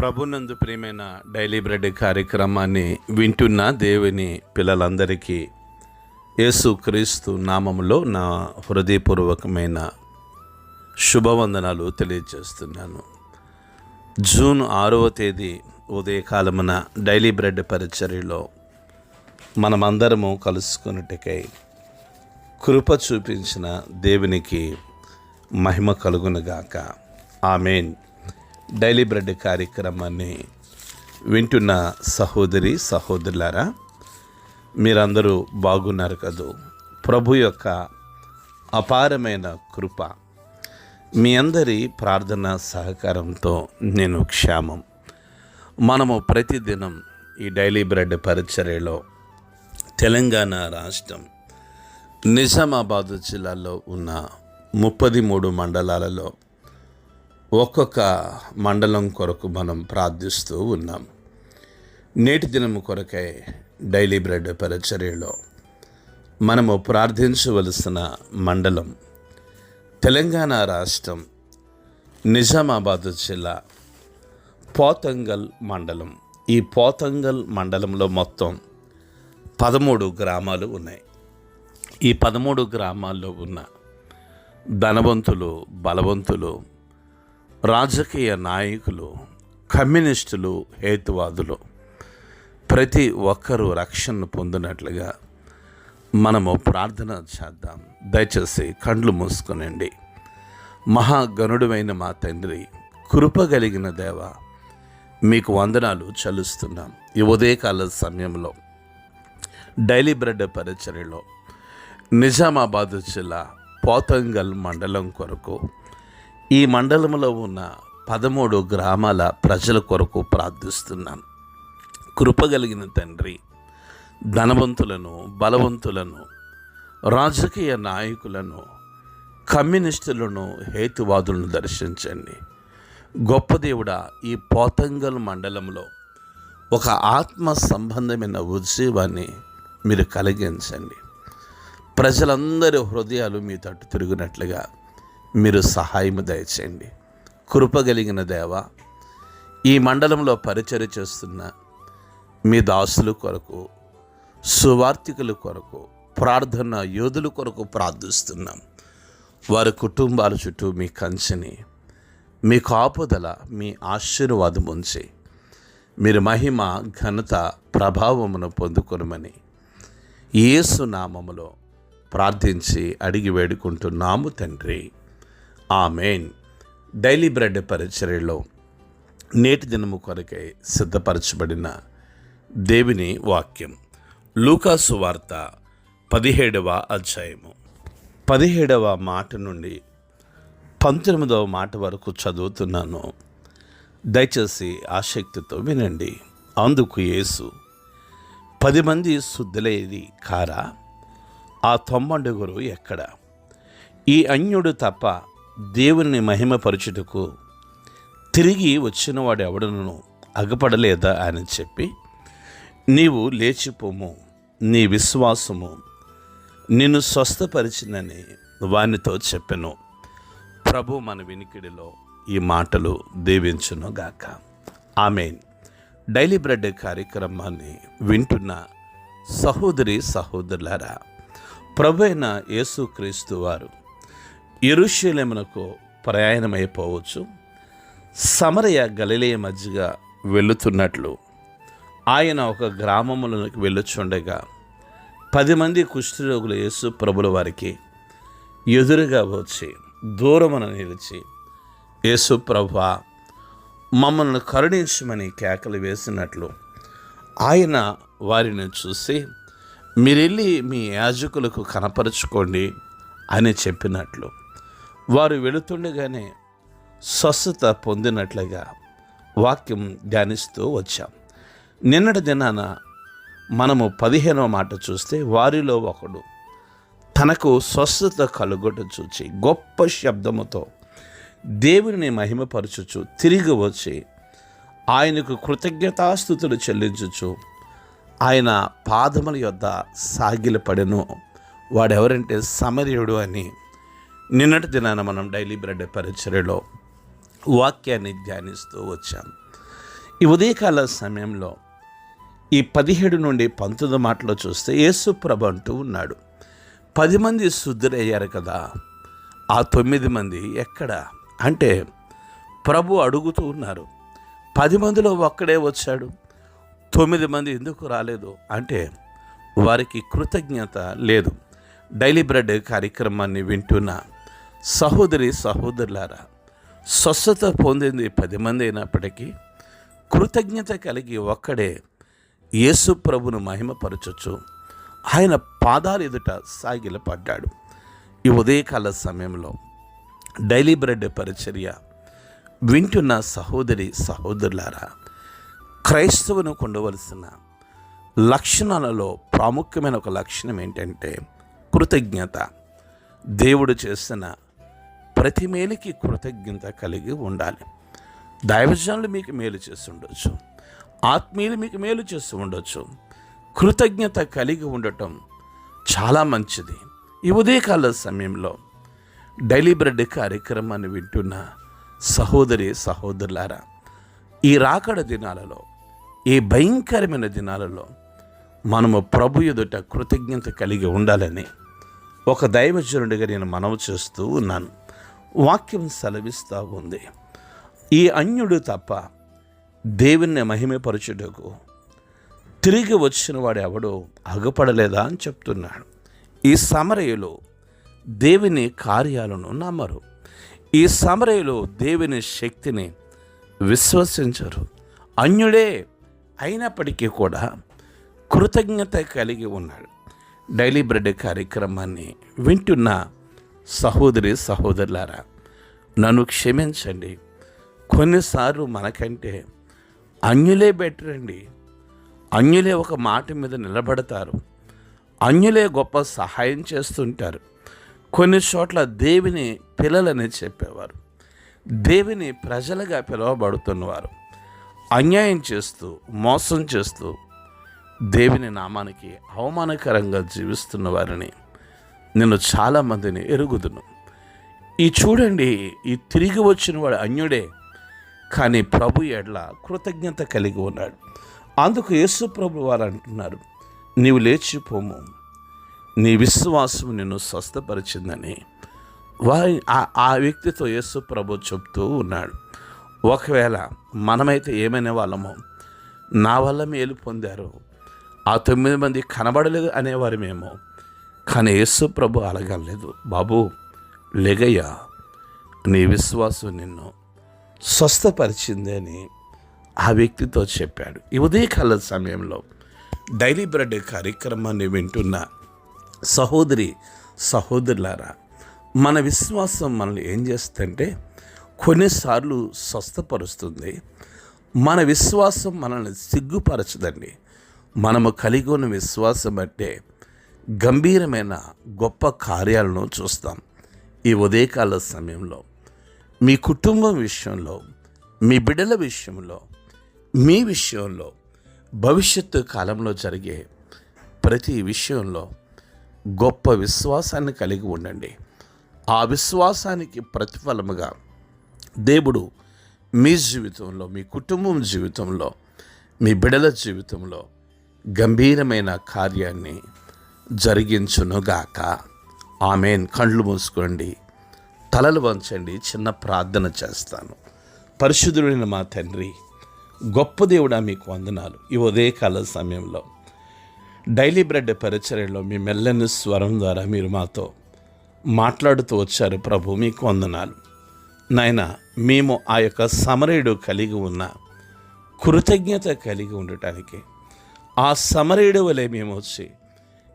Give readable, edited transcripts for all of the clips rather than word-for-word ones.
ప్రభునందు ప్రియమైన daily bread కార్యక్రమాన్ని వింటున్న దేవుని పిల్లలందరికీ యేసుక్రీస్తు నామములో నా హృదయపూర్వకమైన శుభవందనాలు తెలియజేస్తున్నాను. జూన్ 6వ తేదీ ఉదయకాలమున డైలీ బ్రెడ్ పరిచర్యలో మనమందరము కలుసుకున్నట్టుకై కృప చూపించిన దేవునికి మహిమ కలుగునుగాక. ఆమేన్. డైలీ బ్రెడ్ కార్యక్రమాన్ని వింటున్న సహోదరి సహోదరులారా, మీరందరూ బాగున్నారు కదూ? ప్రభు యొక్క అపారమైన కృప మీ అందరి ప్రార్థన సహకారంతో నేను క్షేమం. మనము ప్రతిదినం ఈ డైలీ బ్రెడ్ పరిచర్యలో తెలంగాణ రాష్ట్రం నిజామాబాద్ జిల్లాలో ఉన్న 33 మండలాలలో ఒక్కొక్క మండలం కొరకు మనం ప్రార్థిస్తూ ఉన్నాం. నేటి దినము కొరకై డైలీ బ్రెడ్ పరిచర్యలో మనము ప్రార్థించవలసిన మండలం తెలంగాణ రాష్ట్రం నిజామాబాద్ జిల్లా పోతంగల్ మండలం. ఈ పోతంగల్ మండలంలో మొత్తం 13 గ్రామాలు ఉన్నాయి. ఈ 13 గ్రామాల్లో ఉన్న ధనవంతులు, బలవంతులు, రాజకీయ నాయకులు, కమ్యూనిస్టులు, హేతువాదులు ప్రతి ఒక్కరూ రక్షణ పొందినట్లుగా మనము ప్రార్థన చేద్దాం. దయచేసి కండ్లు మూసుకొనండి. మహాగణుడువైన మా తండ్రి, కృపగలిగిన దేవ, మీకు వందనాలు చెల్లిస్తున్నాం. ఈ ఉదయకాల సమయంలో డైలీ బ్రెడ్ పరిచర్యలో నిజామాబాద్ జిల్లా పోతంగల్ మండలం కొరకు, ఈ మండలంలో ఉన్న 13 గ్రామాల ప్రజల కొరకు ప్రార్థిస్తున్నాం. కృపగలిగిన తండ్రి, ధనవంతులను, బలవంతులను, రాజకీయ నాయకులను, కమ్యూనిస్టులను, హేతువాదులను దర్శించండి. గొప్ప దేవుడా, ఈ పోతంగల్ మండలంలో ఒక ఆత్మ సంబంధమైన ఉద్యమాన్ని మీరు కలిగించండి. ప్రజలందరి హృదయాలు మీ తట్టు తిరిగినట్లుగా మీరు సహాయం దయచేయండి. కృపగలిగిన దేవ, ఈ మండలంలో పరిచర్య చేస్తున్న మీ దాసుల కొరకు, సువార్థికుల కొరకు, ప్రార్థన యోధుల కొరకు ప్రార్థిస్తున్నాం. వారి కుటుంబాల చుట్టూ మీ కంచెని, మీ కాపుదల, మీ ఆశీర్వాదం ఉంచి మీరు మహిమ, ఘనత, ప్రభావమును పొందుకొనమని యేసు నామములో ప్రార్థించి అడిగి వేడుకుంటున్నాము తండ్రి. ఆమేన్. డైలీ బ్రెడ్ పరిచర్యలో నేటి దినము కొరకై సిద్ధపరచబడిన దేవుని వాక్యం లూకాసు వార్త 17వ అధ్యాయము 17వ మాట నుండి 19వ మాట వరకు చదువుతున్నాను. దయచేసి ఆసక్తితో వినండి. అందుకు యేసు, 10 మంది శుద్ధులైది కారా? ఆ 90 ఎక్కడ? ఈ అన్యుడు తప్ప దేవుని మహిమపరచుటకు తిరిగి వచ్చినవాడు ఎవడను అగపడలేదా అని చెప్పి, నీవు లేచిపోము, నీ విశ్వాసము నిన్ను స్వస్థపరిచిందని వానితో చెప్పెను. ప్రభు మన వినికిడిలో ఈ మాటలు దీవించునుగాక. ఆమేన్. డైలీ బ్రెడ్ కార్యక్రమాన్ని వింటున్న సహోదరి సహోదరులారా, ప్రభు అయిన యేసుక్రీస్తు వారు యెరూషలేమునకు ప్రయాణమైపోవచ్చు. సమరయ గలిలయ మధ్యగా వెళుతున్నట్లు ఆయన ఒక గ్రామములకు వెళ్ళుచుండగా 10 మంది కుష్ఠరోగులు యేసు ప్రభుల వారికి ఎదురుగా వచ్చి దూరమున నిలిచి, యేసు ప్రభువా, మమ్మల్ని కరుణించమని కేకలు వేసినట్లు ఆయన వారిని చూసి, మీరెళ్ళి మీ యాజకులకు కనపరుచుకోండి అని చెప్పినట్లు వారు వెళుతుండగానే స్వస్థత పొందినట్లుగా వాక్యం ధ్యానిస్తూ వచ్చాం. నిన్నటి దినాన మనము 15వ మాట చూస్తే, వారిలో ఒకడు తనకు స్వస్థత కలుగొట చూచి గొప్ప శబ్దముతో దేవుని మహిమపరచుచు తిరిగి వచ్చి ఆయనకు కృతజ్ఞతాస్తుతులు చెల్లించుచు ఆయన పాదముల యొద్ద సాగిలపడెను. వాడెవరంటే సమరయుడు అని నిన్నటి దినాన మనం డైలీ బ్రెడ్ పరిచర్యలో వాక్యాన్ని ధ్యానిస్తూ వచ్చాం. ఈ ఉదయకాల సమయంలో ఈ 17 నుండి 19 మాటలో చూస్తే యేసు ప్రభు అంటూ ఉన్నాడు, 10 మంది శుద్ధులయ్యారు కదా, ఆ 9 మంది ఎక్కడ అంటే ప్రభు అడుగుతూ ఉన్నారు. 10 మందిలో ఒక్కడే వచ్చాడు, 9 మంది ఎందుకు రాలేదు అంటే వారికి కృతజ్ఞత లేదు. డైలీ బ్రెడ్ కార్యక్రమాన్ని వింటున్న సహోదరి సహోదరులారా, స్వస్థత పొందింది 10 మంది అయినప్పటికీ కృతజ్ఞత కలిగి ఒక్కడే యేసు ప్రభును మహిమపరచొచ్చు ఆయన పాదాలు ఎదుట సాగిలపడ్డాడు. ఈ ఉదయకాల సమయంలో డైలీ బ్రెడ్ పరిచర్య వింటున్న సహోదరి సహోదరులారా, క్రైస్తవును ఉండవలసిన లక్షణాలలో ప్రాముఖ్యమైన ఒక లక్షణం ఏంటంటే కృతజ్ఞత. దేవుడు చేసిన ప్రతి మేలుకి కృతజ్ఞత కలిగి ఉండాలి. దైవజనులు మీకు మేలు చేసి ఉండొచ్చు, ఆత్మీయులు మీకు మేలు చేస్తూ ఉండొచ్చు. కృతజ్ఞత కలిగి ఉండటం చాలా మంచిది. ఈ ఉదయకాల సమయంలో డైలీ బ్రెడ్ కార్యక్రమాన్ని వింటున్న సహోదరి సహోదరులారా, ఈ రాకడ దినాలలో, ఈ భయంకరమైన దినాలలో మనము ప్రభు ఎదుట కృతజ్ఞత కలిగి ఉండాలని ఒక దైవజనుడిగా నేను మనవి చేస్తూ ఉన్నాను. వాక్యం సెలవిస్తూ ఉంది, ఈ అన్యుడు తప్ప దేవుణ్ణి మహిమపరచుటకు తిరిగి వచ్చిన వాడు ఎవడో అగపడలేదా అని చెప్తున్నాడు. ఈ సమరయులు దేవుని కార్యాలను నమ్మరు, ఈ సమరయులు దేవుని శక్తిని విశ్వసించరు. అన్యుడే అయినప్పటికీ కూడా కృతజ్ఞత కలిగి ఉన్నాడు. డైలీ బ్రెడ్ కార్యక్రమాన్ని వింటున్న సహోదరి సహోదరులారా, నన్ను క్షమించండి. కొన్నిసార్లు మనకంటే అన్యులే బెటర్ అండి. అన్యులే ఒక మాట మీద నిలబడతారు, అన్యులే గొప్ప సహాయం చేస్తుంటారు. కొన్ని చోట్ల దేవుని పిల్లలని చెప్పేవారు, దేవుని ప్రజలుగా పిలువబడుతున్నవారు అన్యాయం చేస్తూ మోసం చేస్తూ దేవుని నామానికి అవమానకరంగా జీవిస్తున్న వారిని నేను చాలామందిని ఎరుగుదును. ఈ చూడండి, ఈ తిరిగి వచ్చిన వాడు అన్యుడే, కానీ ప్రభు ఎడల కృతజ్ఞత కలిగి ఉన్నాడు. అందుకు యేసు ప్రభు వారు అంటున్నారు, నీవు లేచిపోము, నీ విశ్వాసం నిన్ను స్వస్థపరిచిందని ఆ వ్యక్తితో యేసు ప్రభు చెప్తూ ఉన్నాడు. ఒకవేళ మనమైతే ఏమైనా వాళ్ళమో, నా వల్ల మేలు పొందారు, ఆ 9 మంది కనబడలేదు అనేవారమేమో, కానీ యేసు ప్రభు అలగలేదు. బాబు లెగయ్యా, నీ విశ్వాసం నిన్ను స్వస్థపరిచింది అని ఆ వ్యక్తితో చెప్పాడు. ఈ ఉదయకాల సమయంలో డైలీ బ్రెడ్ కార్యక్రమాన్ని వింటున్న సహోదరి సహోదరులారా, మన విశ్వాసం మనల్ని ఏం చేస్తుందంటే కొన్నిసార్లు స్వస్థపరుస్తుంది. మన విశ్వాసం మనల్ని సిగ్గుపరచదండి. మనము కలిగి ఉన్న విశ్వాసం అంటే గంభీరమైన గొప్ప కార్యాలను చూస్తాం. ఈ ఉదయకాల సమయంలో మీ కుటుంబం విషయంలో, మీ బిడ్డల విషయంలో, మీ విషయంలో, భవిష్యత్తు కాలంలో జరిగే ప్రతి విషయంలో గొప్ప విశ్వాసాన్ని కలిగి ఉండండి. ఆ విశ్వాసానికి ప్రతిఫలముగా దేవుడు మీ జీవితంలో, మీ కుటుంబం జీవితంలో, మీ బిడ్డల జీవితంలో గంభీరమైన కార్యాన్ని జరిగించునుగాక. ఆమేన్. కళ్ళు మూసుకోండి, తలలు వంచండి, చిన్న ప్రార్థన చేస్తాను. పరిశుద్ధుడైన మా తండ్రి, గొప్ప దేవుడా, మీకు వందనాలు. ఈ ఉదయకాల సమయంలో డైలీ బ్రెడ్ పరిచర్యలో మీ మెల్లని స్వరం ద్వారా మీరు మాతో మాట్లాడుతూ వచ్చారు ప్రభు, మీకు వందనాలు. నాయన, మేము ఆ యొక్క సమరయుడు కలిగి ఉన్న కృతజ్ఞత కలిగి ఉండటానికి ఆ సమరయుడు వలె మేము వచ్చి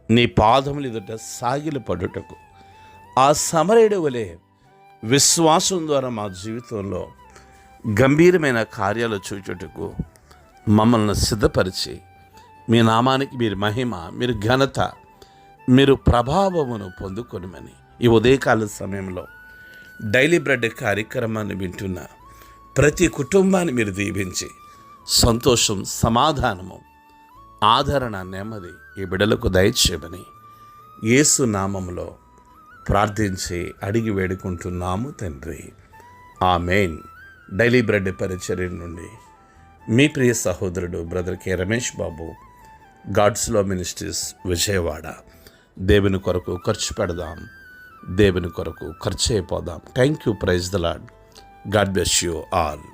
నీ పాదములు ఎదుట సాగిలు పడుటకు, ఆ సమరయుడు వలె విశ్వాసం ద్వారా మా జీవితంలో గంభీరమైన కార్యాలు చూచుటకు మమ్మల్ని సిద్ధపరిచి మీ నామానికి మీరు మహిమ, మీరు ఘనత, మీరు ప్రభావమును పొందుకొనమని ఈ ఉదయకాల సమయంలో డైలీ బ్రెడ్ కార్యక్రమాన్ని వింటున్న ప్రతి కుటుంబాన్ని మీరు దీవించి సంతోషం, సమాధానము, ఆదరణ, నెమ్మది ఈ బిడ్డలకు దయచేయమని యేసు నామములో ప్రార్థించి అడిగి వేడుకుంటున్నాము తండ్రి. ఆమేన్. డైలీ బ్రెడ్ పరిచర్య నుండి మీ ప్రియ సహోదరుడు brother K Ramesh Babu, God's law ministries, Vijayawada. దేవుని కొరకు ఖర్చు పెడదాం, దేవుని కొరకు ఖర్చు అయిపోదాం. Thank you. Praise the Lord. God bless you all.